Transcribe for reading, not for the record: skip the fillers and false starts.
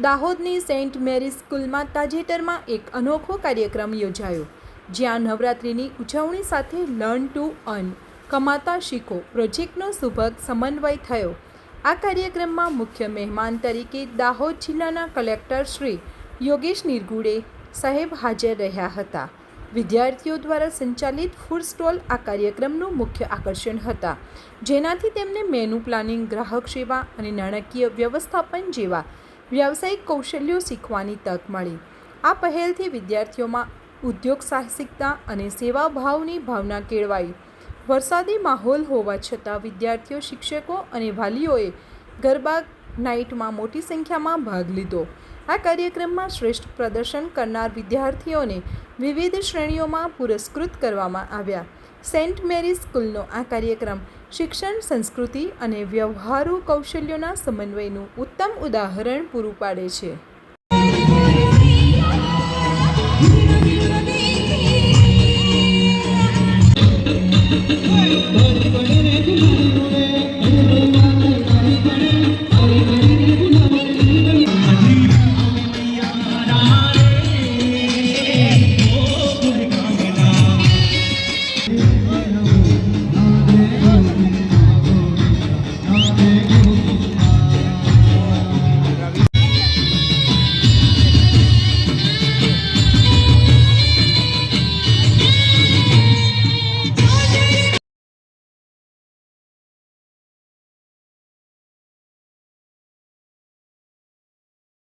દાહોદની Saint મેરી સ્કૂલમાં તાજેતરમાં એક અનોખો કાર્યક્રમ યોજાયો, જ્યાં નવરાત્રિની ઉજવણી સાથે લર્ન ટુ અર્ન કમાતા શીખો પ્રોજેક્ટનો સુભગ સમન્વય થયો। આ કાર્યક્રમમાં મુખ્ય મહેમાન તરીકે દાહોદ જિલ્લાના કલેક્ટર શ્રી યોગેશ નિરગુડે સાહેબ હાજર રહ્યા હતા। વિદ્યાર્થીઓ દ્વારા સંચાલિત ફૂડ સ્ટોલ આ કાર્યક્રમનું મુખ્ય આકર્ષણ હતા, જેનાથી તેમને મેનુ પ્લાનિંગ, ગ્રાહક સેવા અને નાણાકીય વ્યવસ્થાપન જેવા વ્યાવસાયિક કૌશલ્યો શીખવાની તક મળી। આ પહેલથી વિદ્યાર્થીઓમાં ઉદ્યોગ સાહસિકતા અને સેવાભાવની ભાવના કેળવાઈ। વરસાદી માહોલ હોવા છતાં વિદ્યાર્થીઓ, શિક્ષકો અને વાલીઓએ ગરબા નાઇટમાં મોટી સંખ્યામાં ભાગ લીધો। આ કાર્યક્રમમાં શ્રેષ્ઠ પ્રદર્શન કરનાર વિદ્યાર્થીઓને વિવિધ શ્રેણીઓમાં પુરસ્કૃત કરવામાં આવ્યા। સેન્ટ મેરી સ્કૂલનો આ કાર્યક્રમ શિક્ષણ, સંસ્કૃતિ અને વ્યવહારુ કૌશલ્યોના સમન્વયનું ઉત્તમ ઉદાહરણ પૂરું પાડે છે।